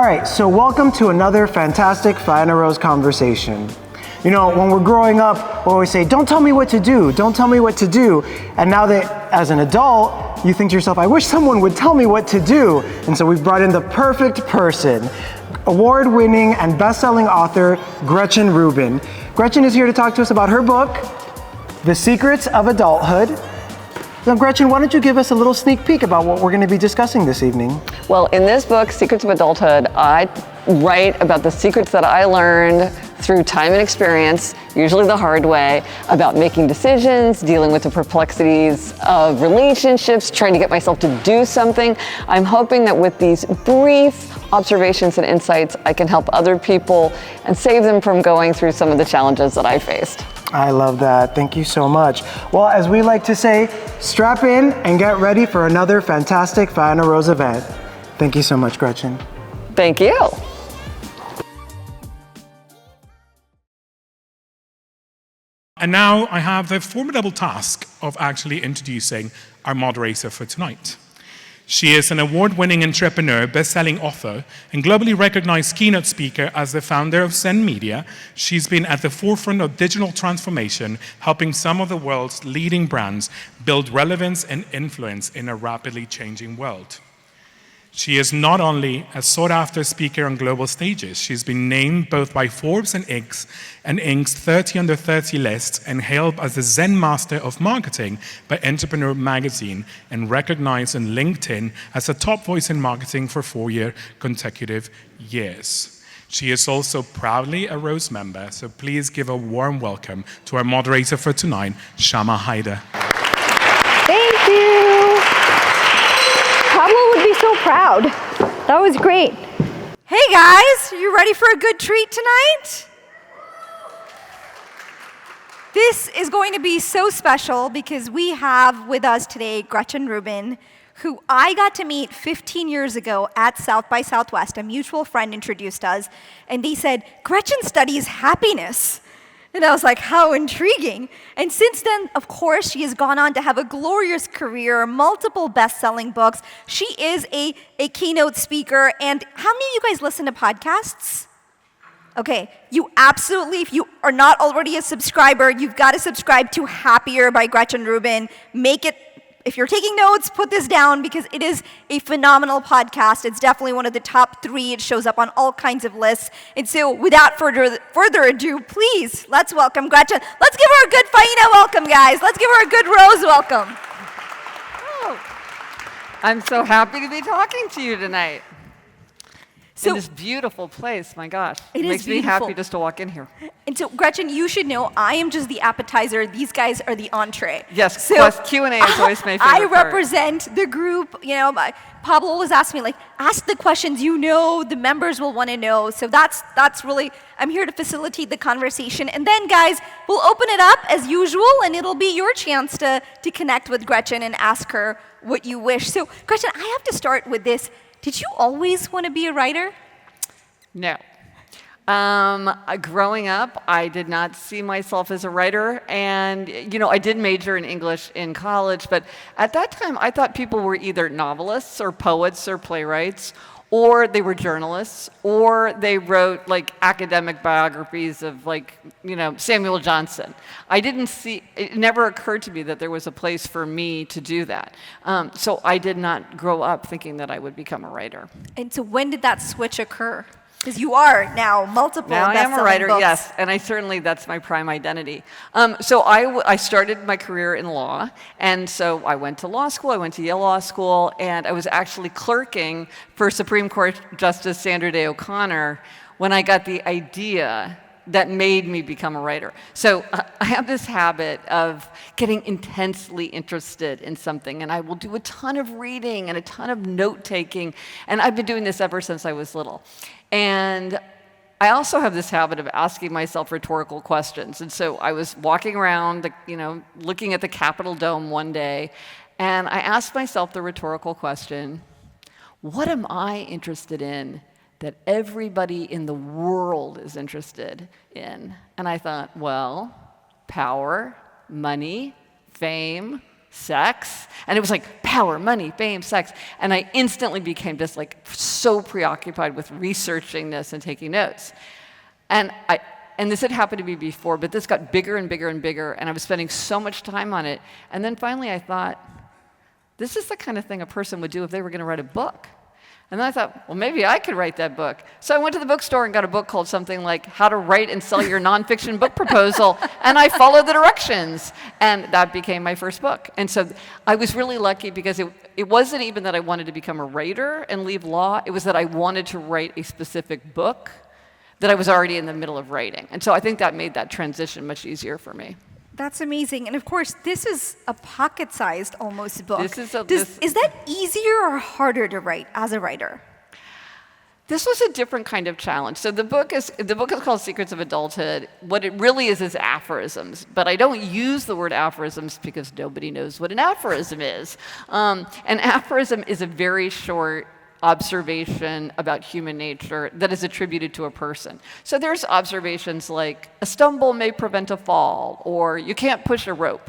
right, so welcome to another fantastic Faena Rose conversation. You know, when we're growing up, we always say, don't tell me what to do, don't tell me what to do. And now that as an adult, you think to yourself, I wish someone would tell me what to do. And so we've brought in the perfect person, award-winning and best-selling author, Gretchen Rubin. Gretchen is here to talk to us about her book, The Secrets of Adulthood. Now, Gretchen, why don't you give us a little sneak peek about what we're going to be discussing this evening? Well, in this book, Secrets of Adulthood, I write about the secrets that I learned through time and experience, usually the hard way, about making decisions, dealing with the perplexities of relationships, trying to get myself to do something. I'm hoping that with these brief observations and insights, I can help other people and save them from going through some of the challenges that I faced. I love that. Thank you so much. Well, as we like to say, strap in and get ready for another fantastic Faena Rose event. Thank you so much, Gretchen. Thank you. And now I have the formidable task of actually introducing our moderator for tonight. She is an award-winning entrepreneur, best-selling author, and globally recognized keynote speaker. As the founder of Zen Media, she's been at the forefront of digital transformation, helping some of the world's leading brands build relevance and influence in a rapidly changing world. She is not only a sought-after speaker on global stages, she's been named both by Forbes and Inc.'s 30 Under 30 list, and hailed as the Zen Master of Marketing by Entrepreneur Magazine, and recognized on LinkedIn as a top voice in marketing for 4 consecutive years. She is also proudly a Rose member, so please give a warm welcome to our moderator for tonight, Shama Haider. Thank you. Pablo would be so proud. That was great. Hey guys, you ready for a good treat tonight? This is going to be so special because we have with us today Gretchen Rubin, who I got to meet 15 years ago at South by Southwest. A mutual friend introduced us, and they said, Gretchen studies happiness. And I was like, how intriguing. And since then, of course, she has gone on to have a glorious career, multiple best-selling books. She is a keynote speaker. And how many of you guys listen to podcasts? Okay, you absolutely, if you are not already a subscriber, you've got to subscribe to Happier by Gretchen Rubin. Make it, if you're taking notes, put this down because it is a phenomenal podcast. It's definitely one of the top 3. It shows up on all kinds of lists. And so without further ado, please, let's welcome Gretchen. Let's give her a good Faena welcome, guys. Let's give her a good Rose welcome. Oh, I'm so happy to be talking to you tonight. In this beautiful place, my gosh. It makes me happy just to walk in here. And so, Gretchen, you should know I am just the appetizer. These guys are the entree. Yes, so plus Q&A is always my favorite I part. represent the group. You know, Pablo always asks me, like, ask the questions you know the members will want to know. So that's really, I'm here to facilitate the conversation. And then, guys, we'll open it up as usual, and it'll be your chance to connect with Gretchen and ask her what you wish. So, Gretchen, I have to start with this. Did you always want to be a writer? No. Growing up, I did not see myself as a writer, and I did major in English in college, but at that time I thought people were either novelists or poets or playwrights, or they were journalists, or they wrote like academic biographies of Samuel Johnson. It never occurred to me that there was a place for me to do that. So I did not grow up thinking that I would become a writer. And so when did that switch occur? Because you are now multiple best-selling books. Now I am a writer, books. yes, and that's my prime identity. So I started my career in law, and so I went to law school, I went to Yale Law School, and I was actually clerking for Supreme Court Justice Sandra Day O'Connor when I got the idea that made me become a writer. So I have this habit of getting intensely interested in something, and I will do a ton of reading and a ton of note-taking, and I've been doing this ever since I was little. And I also have this habit of asking myself rhetorical questions. And so I was walking around, looking at the Capitol Dome one day, and I asked myself the rhetorical question, what am I interested in that everybody in the world is interested in? And I thought, well, power, money, fame, sex. And it was like power, money, fame, sex. And I instantly became just like so preoccupied with researching this and taking notes. And this had happened to me before, but this got bigger and bigger and bigger, and I was spending so much time on it. And then finally I thought, this is the kind of thing a person would do if they were going to write a book. And then I thought, well, maybe I could write that book. So I went to the bookstore and got a book called something like How to Write and Sell Your Nonfiction Book Proposal, and I followed the directions. And that became my first book. And so I was really lucky because it wasn't even that I wanted to become a writer and leave law. It was that I wanted to write a specific book that I was already in the middle of writing. And so I think that made that transition much easier for me. That's amazing. And of course, this is a pocket-sized almost book. This is is that easier or harder to write as a writer? This was a different kind of challenge. So the book is called Secrets of Adulthood. What it really is aphorisms. But I don't use the word aphorisms because nobody knows what an aphorism is. An aphorism is a very short observation about human nature that is attributed to a person. So there's observations like, a stumble may prevent a fall, or you can't push a rope.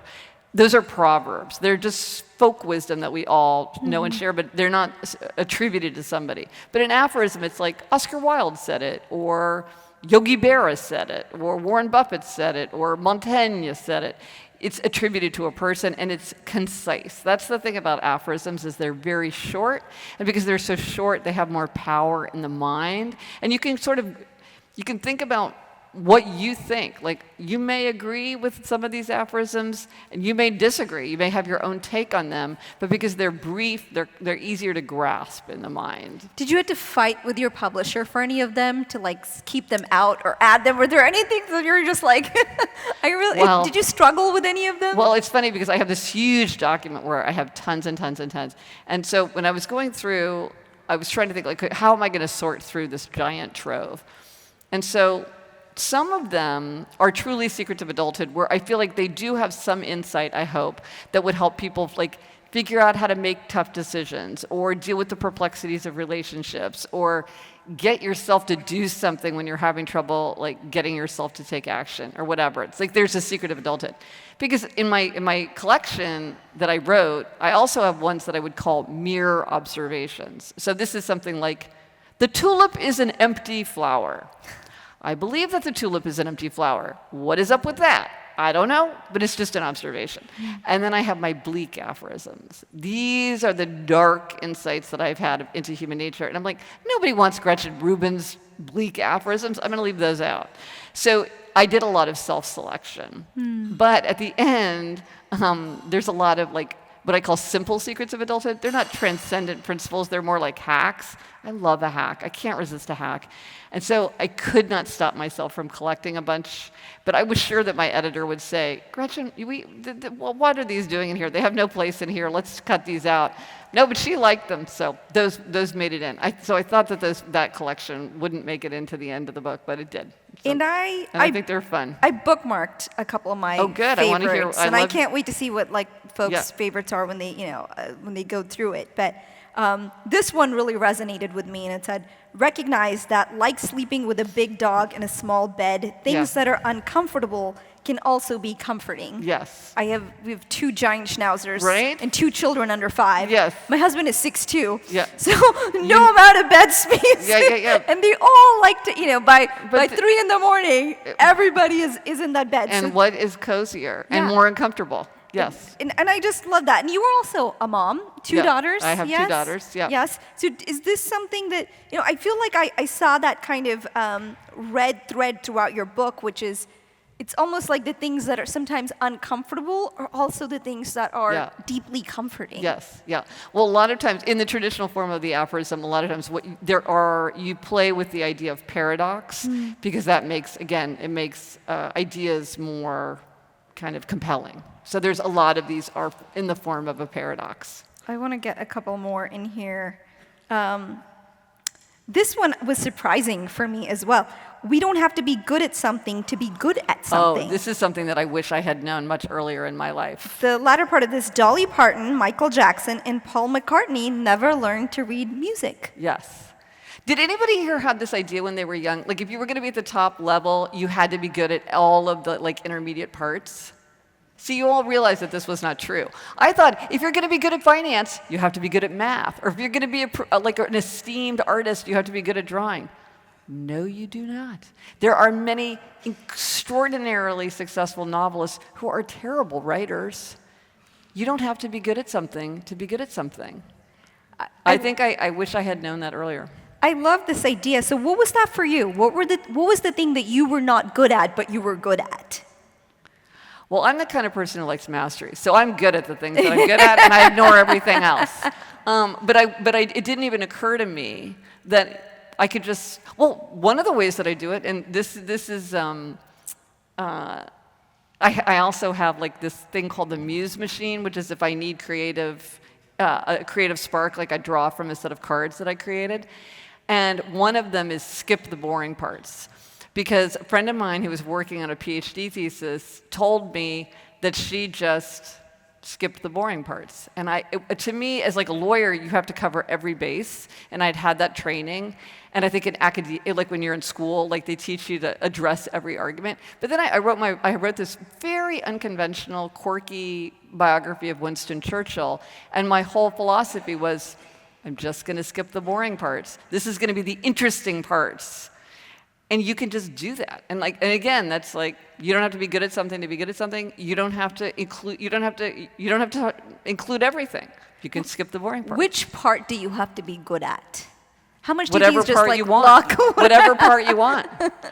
Those are proverbs. They're just folk wisdom that we all know and share, but they're not attributed to somebody. But an aphorism, it's like Oscar Wilde said it, or Yogi Berra said it, or Warren Buffett said it, or Montaigne said it. It's attributed to a person, and it's concise. That's the thing about aphorisms, is they're very short, and because they're so short, they have more power in the mind. And you can think about what you think. Like, you may agree with some of these aphorisms, and you may disagree. You may have your own take on them, but because they're brief, they're easier to grasp in the mind. Did you have to fight with your publisher for any of them to like keep them out or add them? Were there anything that you were just like, did you struggle with any of them? Well, it's funny because I have this huge document where I have tons and tons and tons. And so when I was going through, I was trying to think, like, how am I going to sort through this giant trove? And so some of them are truly secrets of adulthood, where I feel like they do have some insight, I hope, that would help people like figure out how to make tough decisions, or deal with the perplexities of relationships, or get yourself to do something when you're having trouble, like getting yourself to take action, or whatever. It's like there's a secret of adulthood. Because in my collection that I wrote, I also have ones that I would call mere observations. So this is something like, the tulip is an empty flower. I believe that the tulip is an empty flower. What is up with that? I don't know, but it's just an observation. And then I have my bleak aphorisms. These are the dark insights that I've had into human nature. And I'm like, nobody wants Gretchen Rubin's bleak aphorisms. I'm going to leave those out. So I did a lot of self-selection. But at the end, there's a lot of like what I call simple secrets of adulthood. They're not transcendent principles. They're more like hacks. I love a hack. I can't resist a hack. And so I could not stop myself from collecting a bunch. But I was sure that my editor would say, Gretchen, what are these doing in here? They have no place in here. Let's cut these out. No, but she liked them, so those made it in. So I thought that that collection wouldn't make it into the end of the book, but it did. So, and I think they're fun. I bookmarked a couple of my good. favorites, I want to hear. I can't wait to see what like folks' favorites are when they when they go through it. But this one really resonated with me, and it said, recognize that like sleeping with a big dog in a small bed, things that are uncomfortable can also be comforting. Yes. We have 2 giant schnauzers, right? And 2 children under 5. Yes. My husband is 6'2". Yeah. So no amount of bed space. Yeah. And they all like to, by 3 in the morning, everybody is in that bed. And what is cozier and more uncomfortable? Yes. And I just love that. And you were also a mom, 2 daughters. I have 2 daughters, yeah. Yes. So is this something that, I feel like I saw that kind of red thread throughout your book, which is, it's almost like the things that are sometimes uncomfortable are also the things that are deeply comforting. Yes, yeah. Well, a lot of times, in the traditional form of the aphorism, a lot of times you play with the idea of paradox, because that makes, again, it makes ideas more kind of compelling. So there's a lot of these are in the form of a paradox. I want to get a couple more in here. This one was surprising for me as well. We don't have to be good at something to be good at something. Oh, this is something that I wish I had known much earlier in my life. The latter part of this, Dolly Parton, Michael Jackson, and Paul McCartney never learned to read music. Yes. Did anybody here have this idea when they were young? Like, if you were going to be at the top level, you had to be good at all of the, like, intermediate parts? See, you all realize that this was not true. I thought if you're going to be good at finance, you have to be good at math. Or if you're going to be like an esteemed artist, you have to be good at drawing. No, you do not. There are many extraordinarily successful novelists who are terrible writers. You don't have to be good at something to be good at something. I think I wish I had known that earlier. I love this idea. So what was that for you? What was the thing that you were not good at, but you were good at? Well, I'm the kind of person who likes mastery, so I'm good at the things that I'm good at, and I ignore everything else. It didn't even occur to me that I could just. Well, one of the ways that I do it, and this is. I also have like this thing called the Muse machine, which is if I need a creative spark, like I draw from a set of cards that I created, and one of them is skip the boring parts. Because a friend of mine who was working on a PhD thesis told me that she just skipped the boring parts. And to me, as like a lawyer, you have to cover every base. And I'd had that training. And I think in academia, like when you're in school, like they teach you to address every argument. But then I wrote this very unconventional, quirky biography of Winston Churchill. And my whole philosophy was, I'm just going to skip the boring parts. This is going to be the interesting parts. And you can just do that. And again, that's like, you don't have to be good at something to be good at something. You don't have to include everything. You can skip the boring part. Which part do you have to be good at? How much whatever do you just part like you want. lock? Whatever part you want.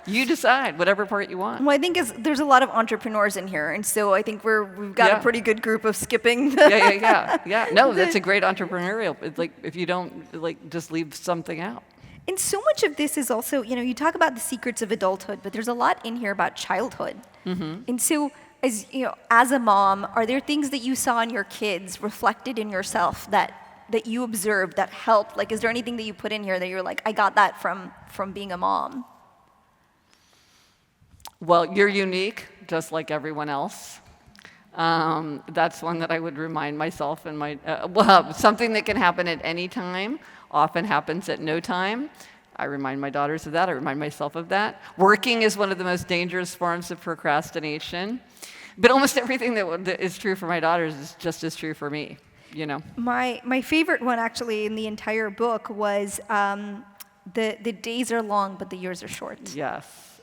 You decide whatever part you want. Well, I think there's a lot of entrepreneurs in here, and so I think we've got a pretty good group of skipping. Yeah. No, that's a great entrepreneurial. It's like if you don't just leave something out. And so much of this is also, you talk about the secrets of adulthood, but there's a lot in here about childhood. Mm-hmm. And so, as a mom, are there things that you saw in your kids reflected in yourself that you observed that helped? Like, is there anything that you put in here that you're like, I got that from being a mom? Well, you're unique, just like everyone else. That's one that I would remind myself and something that can happen at any time often happens at no time. I remind my daughters of that. I remind myself of that. Working is one of the most dangerous forms of procrastination. But almost everything that is true for my daughters is just as true for me, My favorite one, actually, in the entire book was the days are long, but the years are short. Yes.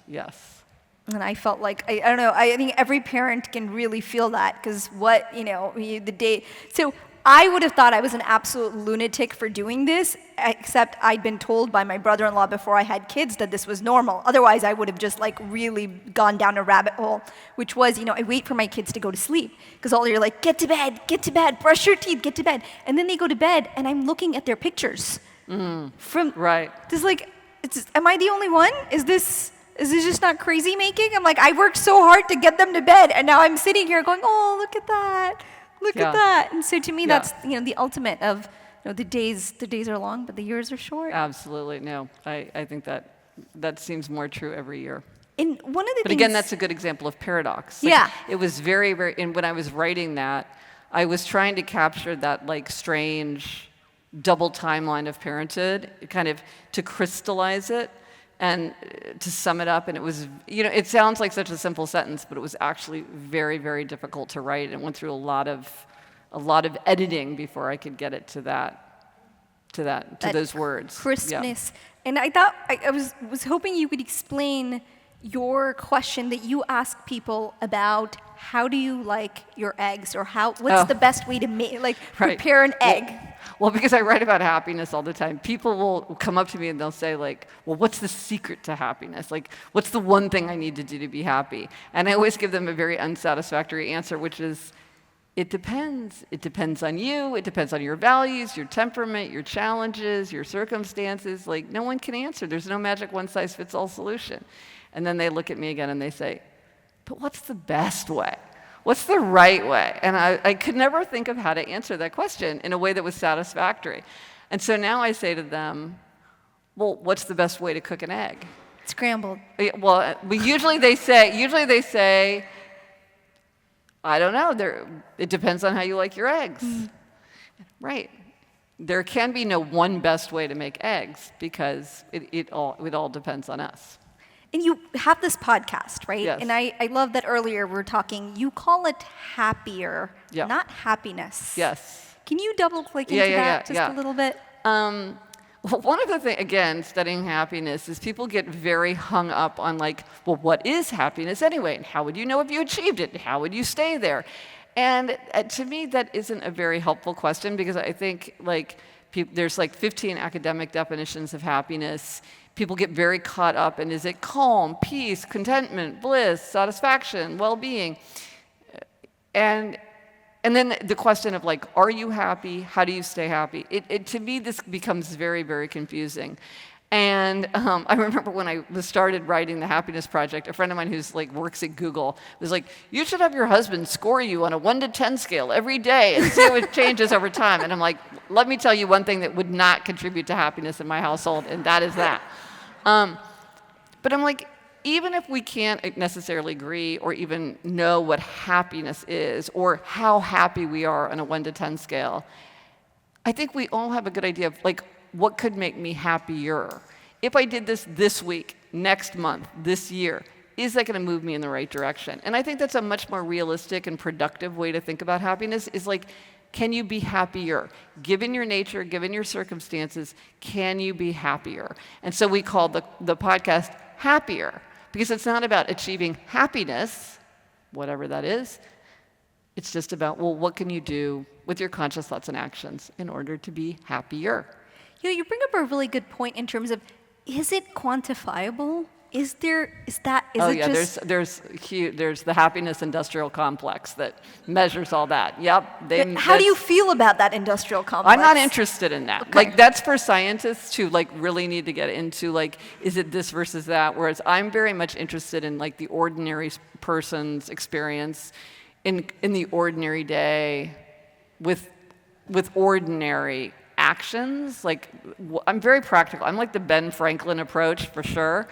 And I felt like, I don't know, I think every parent can really feel that, because the day. So I would have thought I was an absolute lunatic for doing this, except I'd been told by my brother-in-law before I had kids that this was normal. Otherwise, I would have just really gone down a rabbit hole, which was, I wait for my kids to go to sleep, because all you're like, get to bed, brush your teeth, get to bed. And then they go to bed, and I'm looking at their pictures. Right. Am I the only one? Is this just not crazy making? I'm like, I worked so hard to get them to bed, and now I'm sitting here going, oh, look at that. Look at that. And so to me, that's the ultimate of the days are long, but the years are short. Absolutely. No, I think that seems more true every year. And one of the But again, that's a good example of paradox. It was very, very, and when I was writing that, I was trying to capture that strange double timeline of parenthood, kind of to crystallize it and to sum it up. And it was, it sounds like such a simple sentence, but it was actually very, very difficult to write. And went through a lot of editing before I could get it to those words. Crispness. Yeah. And I thought, I was hoping you could explain your question that you ask people about how do you like your eggs, or what's the best way to prepare an egg? Well, because I write about happiness all the time, people will come up to me and they'll say well, what's the secret to happiness? What's the one thing I need to do to be happy? And I always give them a very unsatisfactory answer, which is, it depends. It depends on you. It depends on your values, your temperament, your challenges, your circumstances. No one can answer. There's no magic one-size-fits-all solution. And then they look at me again and they say, but what's the best way? What's the right way? And I could never think of how to answer that question in a way that was satisfactory. And so now I say to them, well, what's the best way to cook an egg? Scrambled. Well, usually they say, I don't know. It depends on how you like your eggs. Right. There can be no one best way to make eggs, because it all depends on us. And you have this podcast, right? Yes. And I love that earlier we were talking, you call it happier, Yeah. not happiness. Yes. Can you double click into that just a little bit? Well, one of the things, again, studying happiness is people get very hung up on like, well, what is happiness anyway? And how would you know if you achieved it? How would you stay there? And to me, that isn't a very helpful question because I think like there's like 15 academic definitions of happiness. People get very caught up in, is it calm, peace, contentment, bliss, satisfaction, well-being? And then the question of like, are you happy? How do you stay happy? To me, this becomes very, very confusing. And I remember when I started writing the Happiness Project, a friend of mine who's like works at Google was like, you should have your husband score you on a 1 to 10 scale every day and see how it changes over time. And I'm like, let me tell you one thing that would not contribute to happiness in my household, and that is that. But I'm like, even if we can't necessarily agree or even know what happiness is or how happy we are on a 1 to 10 scale, I think we all have a good idea of like, what could make me happier? If I did this week, next month, this year, is that going to move me in the right direction? And I think that's a much more realistic and productive way to think about happiness is like, can you be happier? Given your nature, given your circumstances, can you be happier? And so we call the podcast Happier because it's not about achieving happiness, whatever that is. It's just about, well, what can you do with your conscious thoughts and actions in order to be happier? You bring up a really good point in terms of, is it quantifiable? Is it just... there's the happiness industrial complex that measures all that. Yep. How do you feel about that industrial complex? I'm not interested in that. Okay. Like that's for scientists who like really need to get into like, is it this versus that? Whereas I'm very much interested in like the ordinary person's experience in the ordinary day with ordinary actions. Like I'm very practical. I'm like the Ben Franklin approach for sure.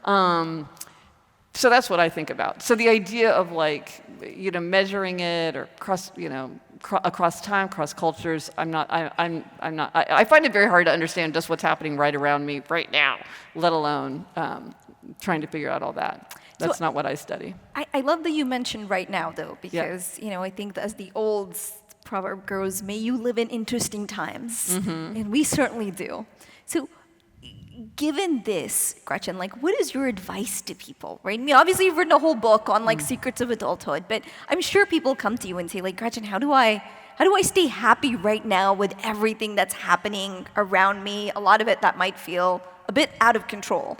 So that's what I think about. So the idea of like, measuring it or across time, across cultures, I'm not. I find it very hard to understand just what's happening right around me right now, let alone trying to figure out all that. That's not what I study. I love that you mentioned right now though, because I think that as the old proverb goes, may you live in interesting times. And we certainly do. So given this, Gretchen, like what is your advice to people, right? I mean, obviously you've written a whole book on like Secrets of Adulthood, but I'm sure people come to you and say like, Gretchen, how do I stay happy right now with everything that's happening around me? A lot of it that might feel a bit out of control.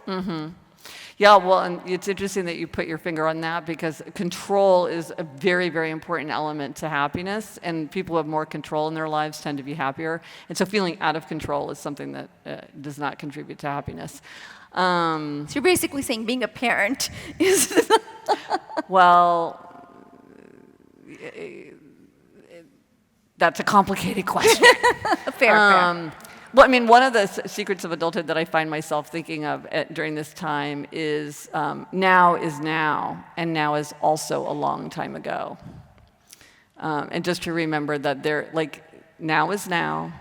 Yeah, well, and it's interesting that you put your finger on that because control is a very, very important element to happiness, and people who have more control in their lives tend to be happier. And so feeling out of control is something that does not contribute to happiness. So you're basically saying being a parent is... Well, that's a complicated question. Fair. Well, I mean, one of the secrets of adulthood that I find myself thinking of during this time is now is now, and now is also a long time ago. And just to remember that now is now,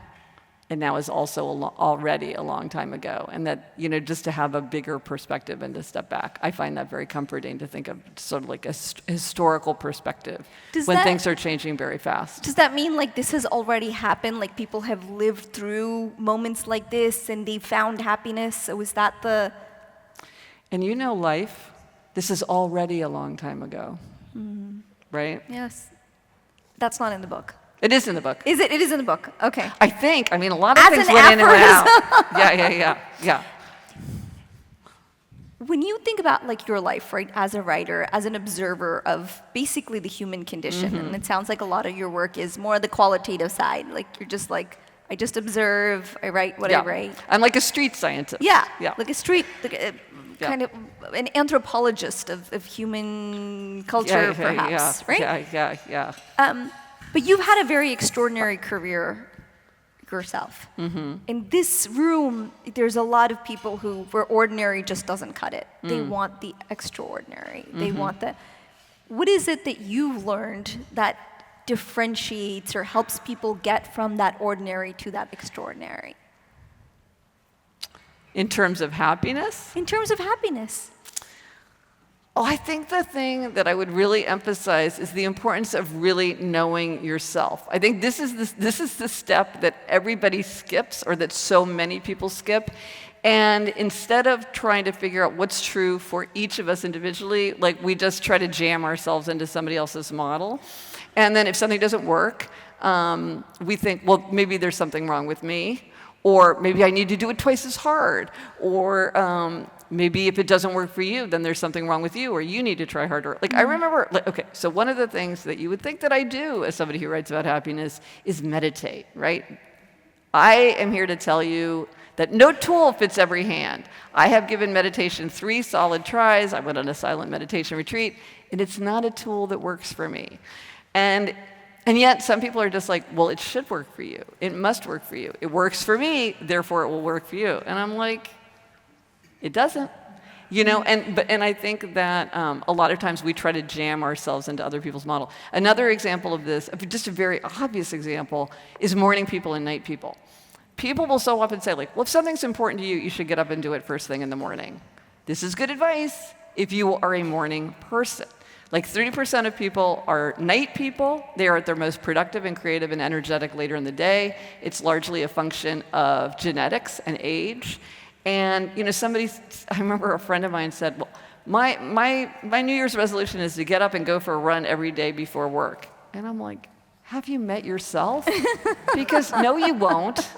and now is also already a long time ago. And that, just to have a bigger perspective and to step back. I find that very comforting to think of sort of like a historical perspective when things are changing very fast. Does that mean like this has already happened? Like people have lived through moments like this and they found happiness? So is that the... And life, this is already a long time ago, right? Yes. That's not in the book. It is in the book. Is it? It is in the book. Okay. I think. I mean, a lot of things went in and out. Yeah. When you think about like your life, right, as a writer, as an observer of basically the human condition, and it sounds like a lot of your work is more the qualitative side. Like you're just like, I just observe, I write what I write. I'm like a street scientist. Yeah. Like a street, kind of an anthropologist of human culture, perhaps, right? Yeah. But you've had a very extraordinary career yourself. In this room, there's a lot of people where ordinary just doesn't cut it. They want the extraordinary. They want what is it that you've learned that differentiates or helps people get from that ordinary to that extraordinary? In terms of happiness? In terms of happiness. I think the thing that I would really emphasize is the importance of really knowing yourself. I think this is the step that everybody skips, or that so many people skip. And instead of trying to figure out what's true for each of us individually, like, we just try to jam ourselves into somebody else's model. And then if something doesn't work, we think, well, maybe there's something wrong with me, or maybe I need to do it twice as hard, or maybe if it doesn't work for you, then there's something wrong with you, or you need to try harder. Like, I remember, okay, so one of the things that you would think that I do as somebody who writes about happiness is meditate, right? I am here to tell you that no tool fits every hand. I have given meditation 3 solid tries. I went on a silent meditation retreat, and it's not a tool that works for me. And yet some people are just like, well, it should work for you. It must work for you. It works for me, therefore it will work for you. And I'm like, it doesn't. You know, and I think that a lot of times we try to jam ourselves into other people's model. Another example of this, just a very obvious example, is morning people and night people. People will so often say, like, well, if something's important to you, you should get up and do it first thing in the morning. This is good advice if you are a morning person. Like, 30% of people are night people. They are at their most productive and creative and energetic later in the day. It's largely a function of genetics and age. And, you know, I remember a friend of mine said, well, my New Year's resolution is to get up and go for a run every day before work. And I'm like, have you met yourself? Because no, you won't.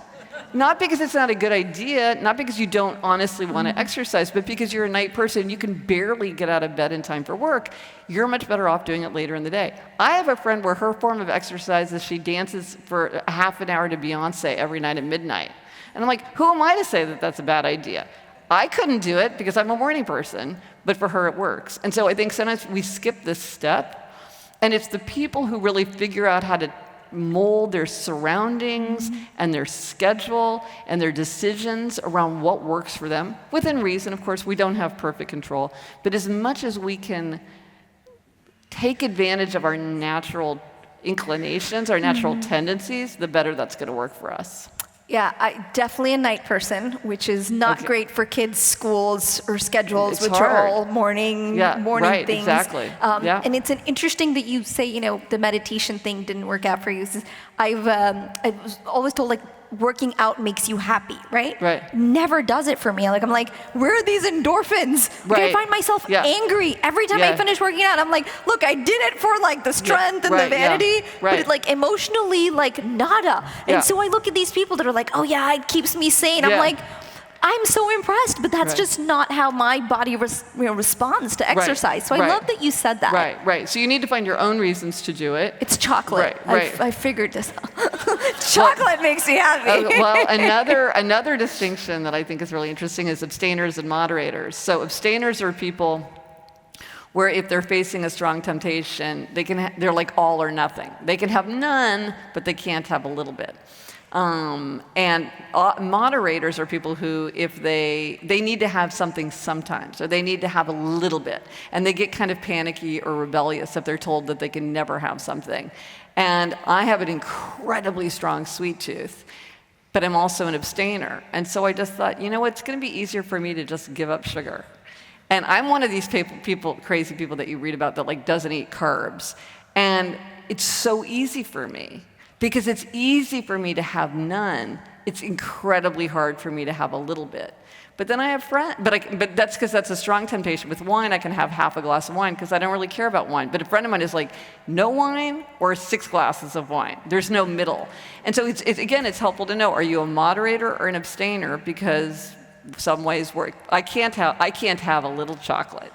Not because it's not a good idea, not because you don't honestly want to exercise, but because you're a night person, you can barely get out of bed in time for work. You're much better off doing it later in the day. I have a friend where her form of exercise is she dances for a half an hour to Beyonce every night at midnight. And I'm like, who am I to say that that's a bad idea? I couldn't do it because I'm a morning person, but for her it works. And so I think sometimes we skip this step, and it's the people who really figure out how to mold their surroundings and their schedule and their decisions around what works for them. Within reason, of course, we don't have perfect control, but as much as we can take advantage of our natural inclinations, our natural tendencies, the better that's going to work for us. Yeah, definitely a night person, which is not great for kids' schools or schedules, It's which hard. are all morning right, things. Exactly. And it's an interesting that you say, you know, the meditation thing didn't work out for you. I was always told, like, working out makes you happy, right? Right. Never does it for me. Like, I'm like, where are these endorphins? Like, I Right. find myself angry every time I finish working out. I'm like, look, I did it for, like, the strength and the vanity, but it, like, emotionally, like, nada. And so I look at these people that are like, oh yeah, it keeps me sane. I'm like, I'm so impressed, but that's just not how my body responds to exercise. So I love that you said that. Right. So you need to find your own reasons to do it. It's chocolate. Right. I figured this out. Chocolate makes me happy. Well, another distinction that I think is really interesting is abstainers and moderators. So abstainers are people where if they're facing a strong temptation, they're like all or nothing. They can have none, but they can't have a little bit. And moderators are people who, if they need to have something sometimes, or they need to have a little bit, and they get kind of panicky or rebellious if they're told that they can never have something. And I have an incredibly strong sweet tooth, but I'm also an abstainer. And so I just thought, you know what, it's going to be easier for me to just give up sugar. And I'm one of these crazy people that you read about that, like, doesn't eat carbs. And it's so easy for me. Because it's easy for me to have none, it's incredibly hard for me to have a little bit. But then I have friends, but that's because that's a strong temptation. With wine, I can have half a glass of wine because I don't really care about wine. But a friend of mine is like, no wine or 6 glasses of wine. There's no middle. And so it's helpful to know, are you a moderator or an abstainer? Because some ways work. I can't have a little chocolate,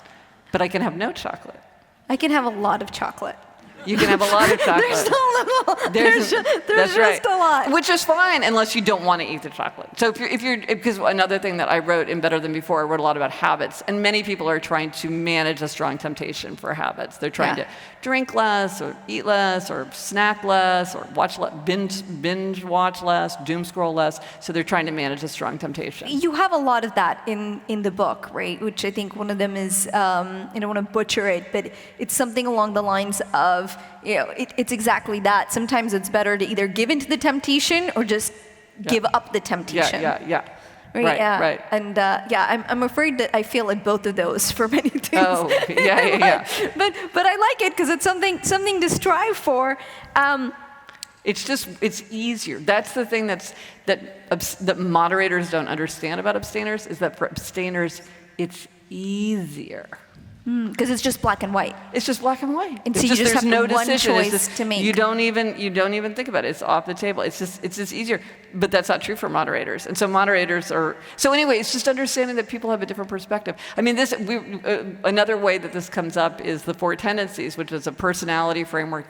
but I can have no chocolate. I can have a lot of chocolate. You can have a lot of chocolate. There's no little. There's just a lot. Which is fine unless you don't want to eat the chocolate. So because another thing that I wrote in Better Than Before, I wrote a lot about habits, and many people are trying to manage a strong temptation for habits. They're trying to drink less, or eat less, or snack less, or binge watch less, doom scroll less. So they're trying to manage a strong temptation. You have a lot of that in the book, right? Which I think one of them is, I don't want to butcher it, but it's something along the lines of, you know, it's exactly that. Sometimes it's better to either give into the temptation or just give up the temptation. Right, Yeah. right. And I'm afraid that I fail at both of those for many things. Oh, yeah. But I like it because it's something to strive for. It's easier. That's the thing that moderators don't understand about abstainers, is that for abstainers, it's easier. Because it's just black and white. It's just black and white. And It's so you just there's have no one decision. It's choice just, to make. You don't even think about it. It's off the table. It's just easier. But that's not true for moderators. And so moderators are. So anyway, it's just understanding that people have a different perspective. I mean, another way that this comes up is the Four Tendencies, which is a personality framework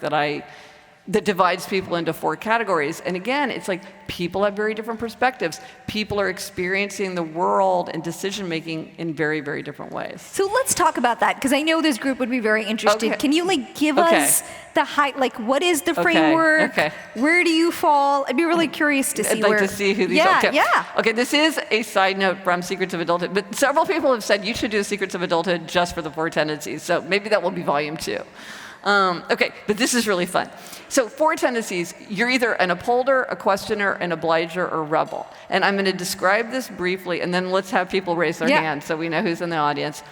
that divides people into 4 categories. And again, it's like people have very different perspectives. People are experiencing the world and decision making in very, very different ways. So let's talk about that, because I know this group would be very interested. Okay. Can you give us what is the framework? Okay. Where do you fall? I'd be really curious to see I'd like to see who these are. Okay. Yeah. Okay, this is a side note from Secrets of Adulthood, but several people have said you should do Secrets of Adulthood just for the 4 tendencies, so maybe that will be volume 2. Okay, but this is really fun. So 4 tendencies, you're either an upholder, a questioner, an obliger, or rebel. And I'm going to describe this briefly, and then let's have people raise their hand so we know who's in the audience.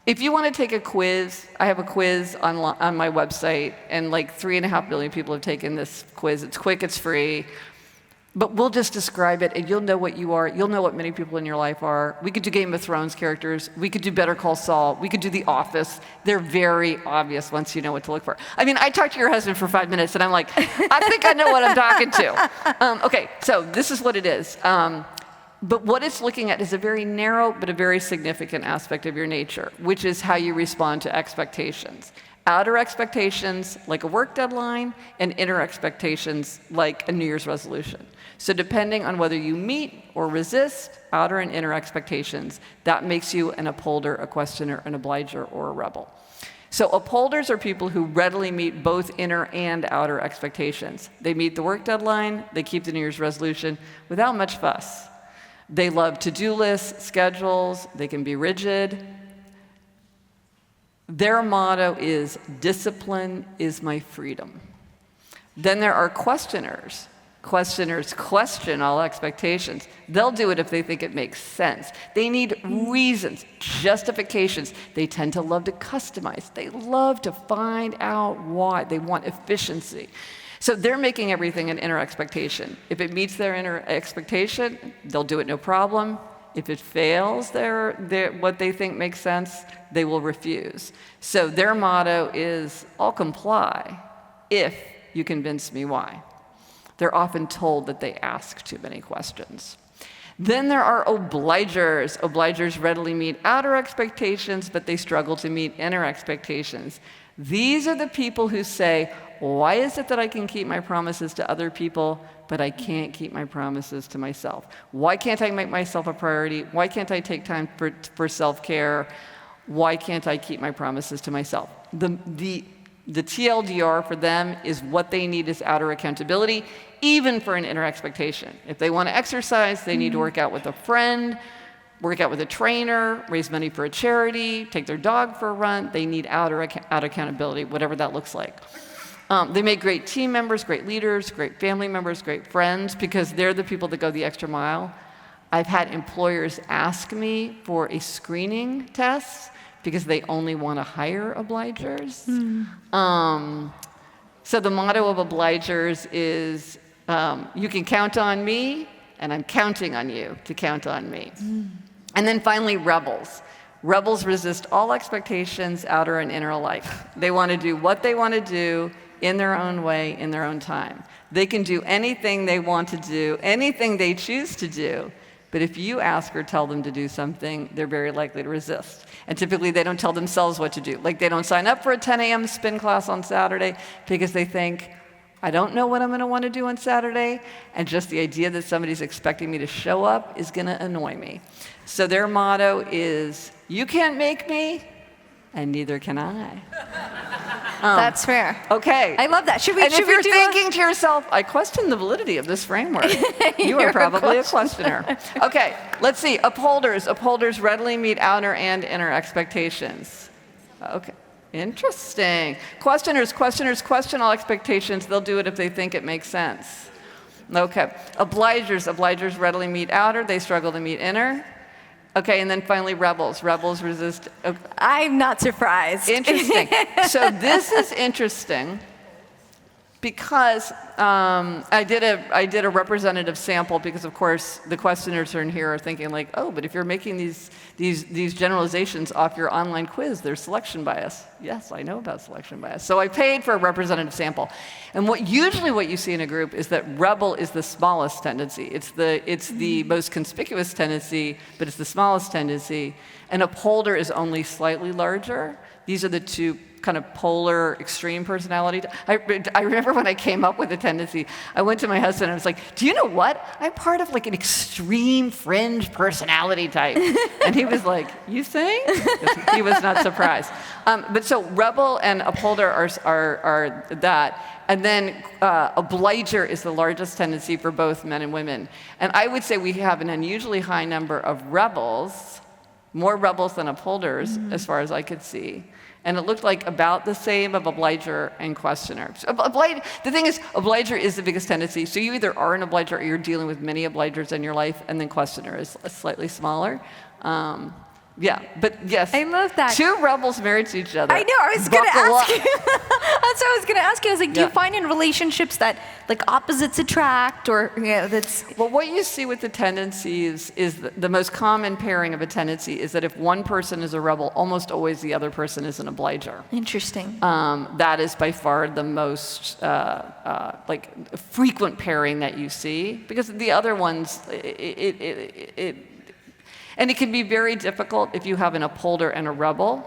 If you want to take a quiz, I have a quiz on my website, and like 3.5 million people have taken this quiz. It's quick, it's free. But we'll just describe it, and you'll know what you are. You'll know what many people in your life are. We could do Game of Thrones characters. We could do Better Call Saul. We could do The Office. They're very obvious once you know what to look for. I mean, I talked to your husband for 5 minutes, and I'm like, I think I know what I'm talking to. Okay, so this is what it is. But what it's looking at is a very narrow but a very significant aspect of your nature, which is how you respond to expectations. Outer expectations, like a work deadline, and inner expectations, like a New Year's resolution. So depending on whether you meet or resist outer and inner expectations, that makes you an upholder, a questioner, an obliger, or a rebel. So upholders are people who readily meet both inner and outer expectations. They meet the work deadline, they keep the New Year's resolution without much fuss. They love to-do lists, schedules, they can be rigid. Their motto is, discipline is my freedom. Then there are questioners. Questioners question all expectations. They'll do it if they think it makes sense. They need reasons, justifications. They tend to love to customize. They love to find out why. They want efficiency. So they're making everything an inner expectation. If it meets their inner expectation, they'll do it no problem. If it fails what they think makes sense, they will refuse. So their motto is, I'll comply if you convince me why. They're often told that they ask too many questions. Then there are obligers. Obligers readily meet outer expectations, but they struggle to meet inner expectations. These are the people who say, why is it that I can keep my promises to other people, but I can't keep my promises to myself? Why can't I make myself a priority? Why can't I take time for self-care? Why can't I keep my promises to myself? The TLDR for them is what they need is outer accountability, even for an inner expectation. If they want to exercise, they need to work out with a friend, work out with a trainer, raise money for a charity, take their dog for a run. They need outer accountability, whatever that looks like. They make great team members, great leaders, great family members, great friends, because they're the people that go the extra mile. I've had employers ask me for a screening test because they only want to hire obligers. So the motto of obligers is, you can count on me, and I'm counting on you to count on me. And then finally, rebels. Rebels resist all expectations, outer and inner alike. They want to do what they want to do in their own way, in their own time. They can do anything they want to do, anything they choose to do, but if you ask or tell them to do something, they're very likely to resist. And typically they don't tell themselves what to do. Like they don't sign up for a 10 a.m. spin class on Saturday because they think, I don't know what I'm going to want to do on Saturday, and just the idea that somebody's expecting me to show up is going to annoy me. So their motto is, you can't make me, and neither can I. That's fair. Okay. I love that. Should we? And should if you're we do thinking to yourself, I question the validity of this framework, you are probably a questioner. Okay, let's see. Upholders. Upholders readily meet outer and inner expectations. Okay. Interesting. Questioners question all expectations. They'll do it if they think it makes sense. Okay. Obligers readily meet outer, they struggle to meet inner. Okay, and then finally rebels. Rebels resist. Okay. I'm not surprised. Interesting. So this is interesting because I did a representative sample because, of course, the questioners in here are thinking like, oh, but if you're making these generalizations off your online quiz, there's selection bias. Yes, I know about selection bias. So I paid for a representative sample. And usually what you see in a group is that rebel is the smallest tendency. It's the most conspicuous tendency, but it's the smallest tendency. And upholder is only slightly larger. These are the two kind of polar extreme personality. I remember when I came up with the tendency, I went to my husband and I was like, do you know what? I'm part of like an extreme fringe personality type. And he was like, you think? He was not surprised. But so rebel and upholder are that. And then obliger is the largest tendency for both men and women. And I would say we have an unusually high number of rebels, more rebels than upholders, as far as I could see. And it looked like about the same of obliger and questioner. So the thing is, obliger is the biggest tendency. So you either are an obliger or you're dealing with many obligers in your life, and then questioner is slightly smaller. Yeah, but yes. I love that. Two rebels married to each other. I know, I was going to ask you. That's what I was going to ask you. I was like, do you find in relationships that like opposites attract or, that's... Well, what you see with the tendencies is the most common pairing of a tendency is that if one person is a rebel, almost always the other person is an obliger. Interesting. That is by far the most like frequent pairing that you see, because the other ones, and it can be very difficult if you have an upholder and a rebel.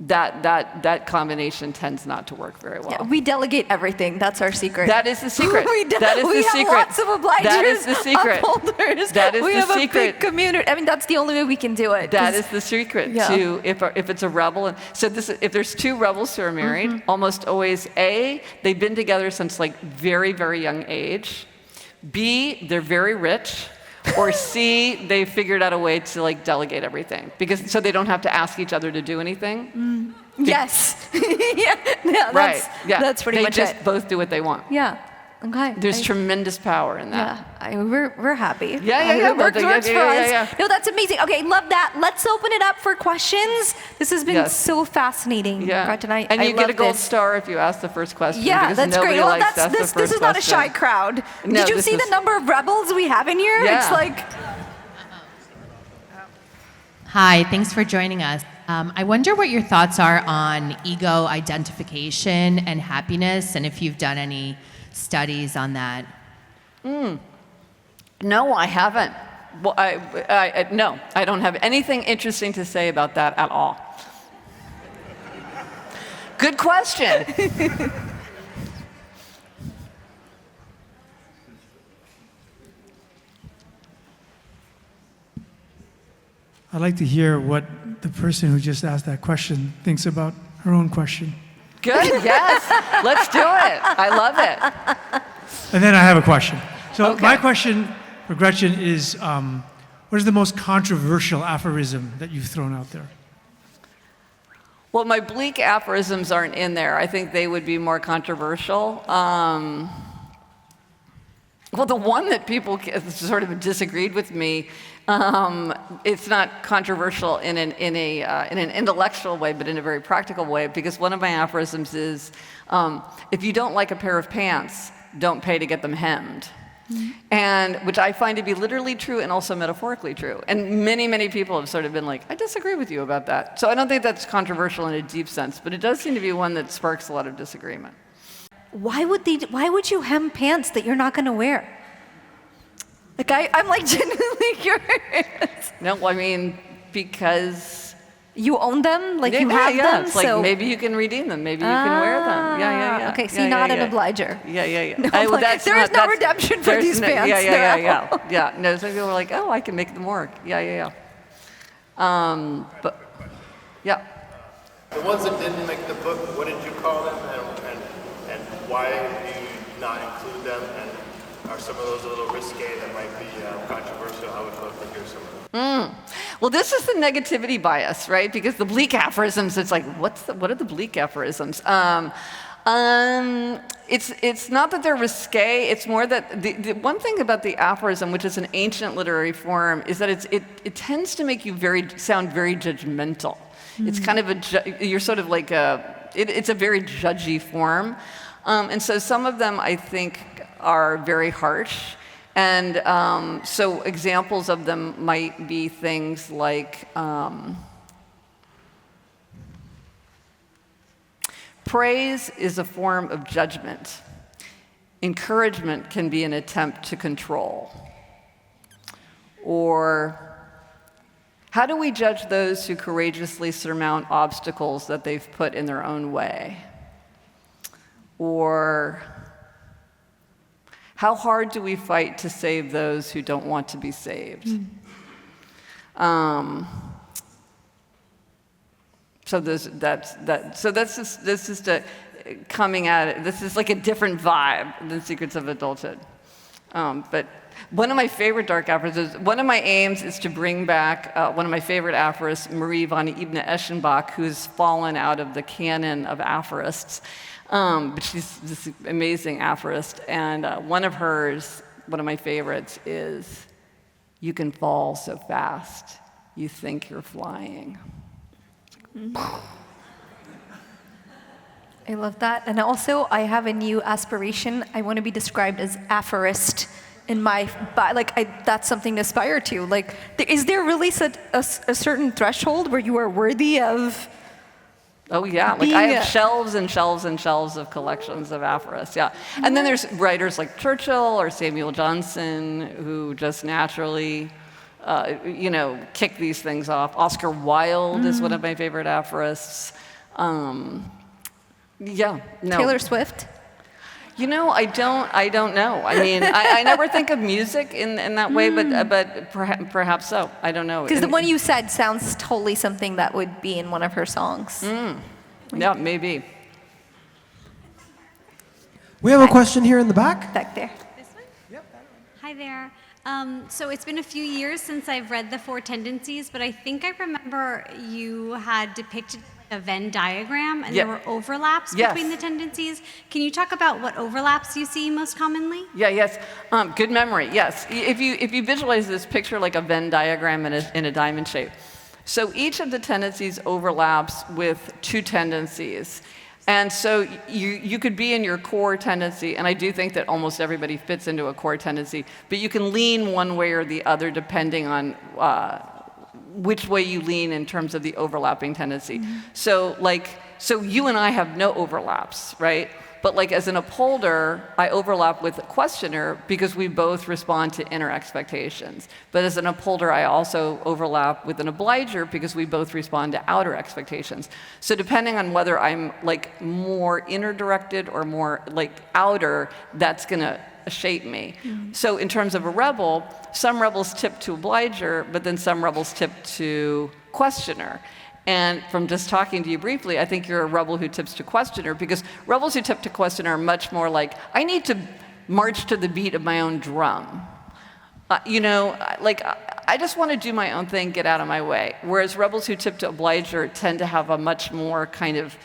That combination tends not to work very well. Yeah, we delegate everything. That's our secret. That is the secret. That is we the secret. We have lots of obligers, that is the secret. Upholders. That is we the have secret. a big community. I mean, that's the only way we can do it. That is the secret to if it's a rebel. And so if there's two rebels who are married, almost always A, they've been together since like very, very young age. B, they're very rich. Or C, they figured out a way to like delegate everything so they don't have to ask each other to do anything. Yes. That's pretty much it. They just both do what they want. Yeah. Okay. There's tremendous power in that. Yeah. We're happy. It works for us. Yeah. No, that's amazing. Okay, love that. Let's open it up for questions. This has been so fascinating. Yeah. Gretchen, and you get a gold star if you ask the first question. Yeah, that's great. Well, this is not a shy question. crowd. No, Did you see the number of rebels we have in here? Yeah. It's like... Hi, thanks for joining us. I wonder what your thoughts are on ego identification and happiness, and if you've done any studies on that. No, I haven't. Well, no, I don't have anything interesting to say about that at all. Good question. I'd like to hear what the person who just asked that question thinks about her own question. Good, yes. Let's do it. I love it. And then I have a question. So Okay. my question for Gretchen is, what is the most controversial aphorism that you've thrown out there? Well, my bleak aphorisms aren't in there. I think they would be more controversial. Well, the one that people sort of disagreed with me, it's not controversial in an intellectual way, but in a very practical way, because one of my aphorisms is, if you don't like a pair of pants, don't pay to get them hemmed. And which I find to be literally true and also metaphorically true. And many, many people have sort of been like, I disagree with you about that. So I don't think that's controversial in a deep sense, but it does seem to be one that sparks a lot of disagreement. Why would you hem pants that you're not going to wear? Like, I'm like genuinely curious. No, I mean, because... You own them? Like you have them? It's like maybe you can redeem them. Maybe you can wear them. Yeah. Okay, so you're not an obliger. Yeah. No, there is no redemption for these pants. Yeah. No, some people are like, oh, I can make them work. Yeah. But, yeah. The ones that didn't make the book, what did you call them, and why do you not include them? And are some of those a little risque that might be controversial? I would love to hear some of them. Well, this is the negativity bias, right? Because the bleak aphorisms, it's like, what are the bleak aphorisms? it's not that they're risque, it's more that the one thing about the aphorism, which is an ancient literary form, is that it tends to make you sound very judgmental. It's kind of you're sort of like it's a very judgy form. And so some of them, I think, are very harsh. And so examples of them might be things like, praise is a form of judgment. Encouragement can be an attempt to control. Or, how do we judge those who courageously surmount obstacles that they've put in their own way? Or, how hard do we fight to save those who don't want to be saved? So that's just coming at it. This is like a different vibe than Secrets of Adulthood. But one of my favorite dark aphorisms, one of my aims is to bring back one of my favorite aphorists, Marie von Ibn Eschenbach, who's fallen out of the canon of aphorists. But she's this amazing aphorist. And one of hers, one of my favorites, is, "You can fall so fast, you think you're flying." I love that. And also, I have a new aspiration. I want to be described as aphorist in my, that's something to aspire to. Like, is there really a certain threshold where you are worthy of? Oh yeah, like I have shelves and shelves and shelves of collections of aphorists, yeah. And then there's writers like Churchill or Samuel Johnson who just naturally, kick these things off. Oscar Wilde is one of my favorite aphorists. Taylor Swift? I don't know. I mean, I never think of music in that way, but perhaps so. I don't know. Because the one you said sounds totally something that would be in one of her songs. Yeah, maybe. We have a question here in the back. Back there. This one? Yep, that one. Hi there. So it's been a few years since I've read the Four Tendencies, but I think I remember you had depicted a Venn diagram, and there were overlaps between the tendencies. Can you talk about what overlaps you see most commonly? Yes. Good memory. Yes. If you visualize this picture like a Venn diagram in a diamond shape, so each of the tendencies overlaps with two tendencies. And so you could be in your core tendency, and I do think that almost everybody fits into a core tendency, but you can lean one way or the other depending on which way you lean in terms of the overlapping tendency. So you and I have no overlaps, right? But like as an upholder, I overlap with a questioner because we both respond to inner expectations. But as an upholder, I also overlap with an obliger because we both respond to outer expectations. So depending on whether I'm like more inner directed or more like outer, that's gonna shape me. So in terms of a rebel, some rebels tip to obliger, but then some rebels tip to questioner. And from just talking to you briefly, I think you're a rebel who tips to questioner, because rebels who tip to questioner are much more like, I need to march to the beat of my own drum. I just want to do my own thing, get out of my way. Whereas rebels who tip to obliger tend to have a much more kind of,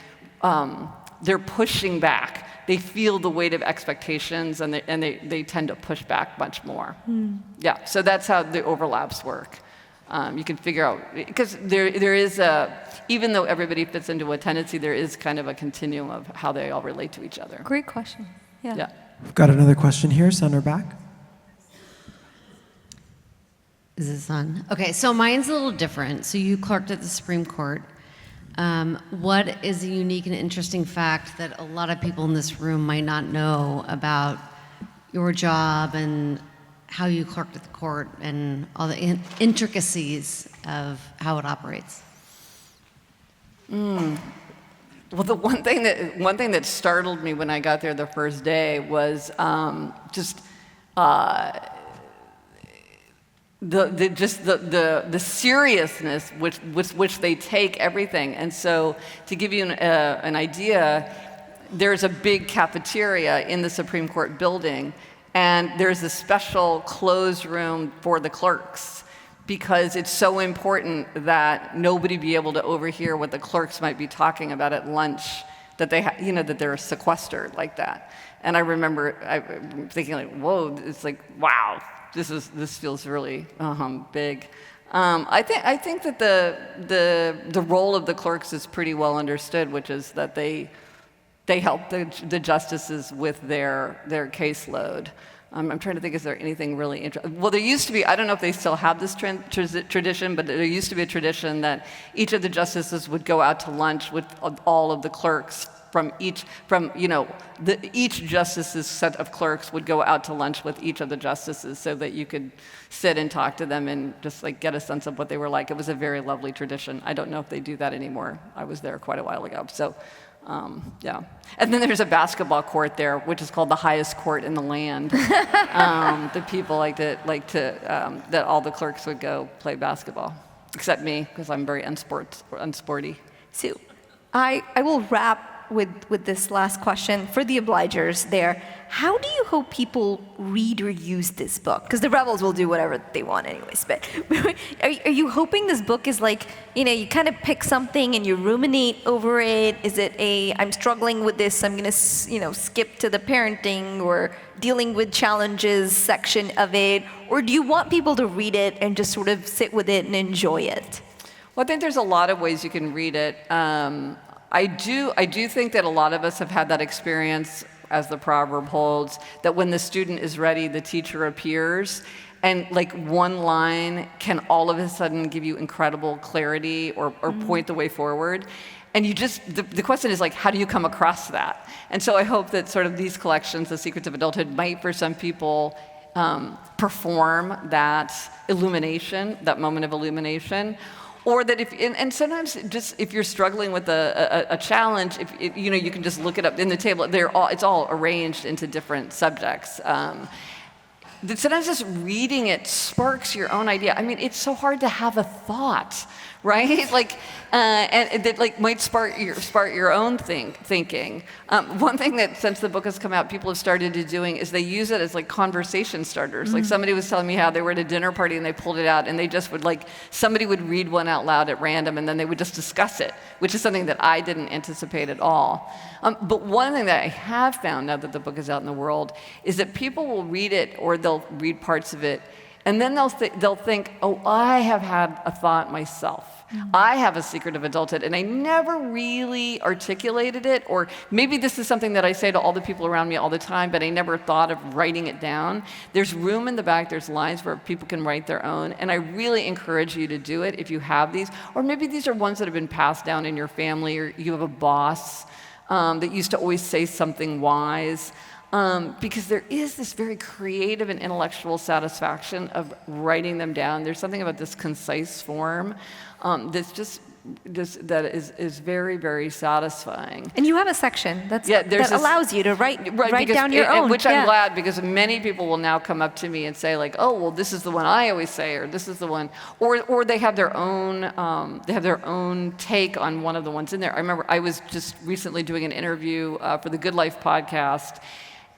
they're pushing back. They feel the weight of expectations, and they tend to push back much more. Yeah, so that's how the overlaps work. You can figure out, because there is even though everybody fits into a tendency, there is kind of a continuum of how they all relate to each other. Great question. Yeah. We've got another question here, Sandra back. Is this on? Okay, so mine's a little different. So you clerked at the Supreme Court. What is a unique and interesting fact that a lot of people in this room might not know about your job and how you clerked at the court and all the intricacies of how it operates? Well, the one thing that startled me when I got there the first day was the seriousness with which they take everything. And so, to give you an idea, there's a big cafeteria in the Supreme Court building. And there's a special closed room for the clerks, because it's so important that nobody be able to overhear what the clerks might be talking about at lunch that that they're sequestered like that. And I remember thinking like, whoa, it's like, wow, this feels really big. I think that the role of the clerks is pretty well understood, which is that they help the justices with their caseload. I'm trying to think, is there anything really interesting? Well, there used to be, I don't know if they still have this tradition, but there used to be a tradition that each of the justices would go out to lunch with all of the clerks each justice's set of clerks would go out to lunch with each of the justices so that you could sit and talk to them and just like get a sense of what they were like. It was a very lovely tradition. I don't know if they do that anymore. I was there quite a while ago. So, yeah. And then there's a basketball court there, which is called the highest court in the land. The people that all the clerks would go play basketball, except me, because I'm very unsporty. So I will wrap with this last question for the obligers there. How do you hope people read or use this book? Because the rebels will do whatever they want anyways, but are you hoping this book is like, you kind of pick something and you ruminate over it? Is it I'm struggling with this, I'm gonna skip to the parenting or dealing with challenges section of it? Or do you want people to read it and just sort of sit with it and enjoy it? Well, I think there's a lot of ways you can read it. I do think that a lot of us have had that experience, as the proverb holds, that when the student is ready, the teacher appears. And like one line can all of a sudden give you incredible clarity or point the way forward. And the question is like, how do you come across that? And so I hope that sort of these collections, The Secrets of Adulthood, might for some people perform that illumination, that moment of illumination. Or that and sometimes just if you're struggling with a challenge, you can just look it up in the table. It's all arranged into different subjects. Sometimes just reading it sparks your own idea. I mean, it's so hard to have a thought, right? And that might spark your own thinking. One thing that since the book has come out, people have started doing is they use it as like conversation starters. Like somebody was telling me how they were at a dinner party and they pulled it out and they just would somebody would read one out loud at random and then they would just discuss it, which is something that I didn't anticipate at all. But one thing that I have found now that the book is out in the world is that people will read it or they'll read parts of it and then they'll think, oh, I have had a thought myself. I have a secret of adulthood, and I never really articulated it, or maybe this is something that I say to all the people around me all the time, but I never thought of writing it down. There's room in the back, there's lines where people can write their own, and I really encourage you to do it if you have these, or maybe these are ones that have been passed down in your family, or you have a boss that used to always say something wise. Because there is this very creative and intellectual satisfaction of writing them down. There's something about this concise form that is very, very satisfying. And you have a section that allows you to write down your own. Which I'm glad, because many people will now come up to me and say like, oh, well, this is the one I always say, or this is the one, or they have their own take on one of the ones in there. I remember I was just recently doing an interview for the Good Life podcast,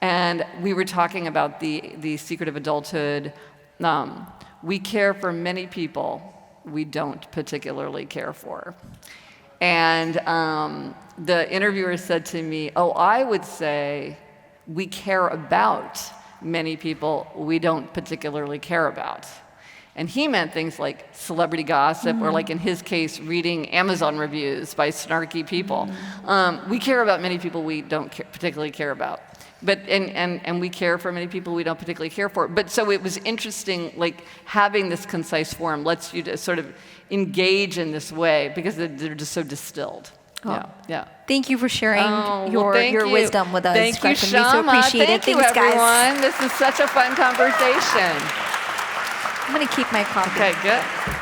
and we were talking about the secret of adulthood. We care for many people we don't particularly care for. And the interviewer said to me, oh, I would say we care about many people we don't particularly care about. And he meant things like celebrity gossip, or like in his case, reading Amazon reviews by snarky people. We care about many people we don't particularly care about. But and we care for many people we don't particularly care for. But so it was interesting, like having this concise form lets you to sort of engage in this way because they're just so distilled. Oh. Yeah. Thank you for sharing your wisdom with us. Thank you, Gretchen. We so appreciate it. Thank you, everyone. This is such a fun conversation. I'm going to keep my coffee. Okay, good.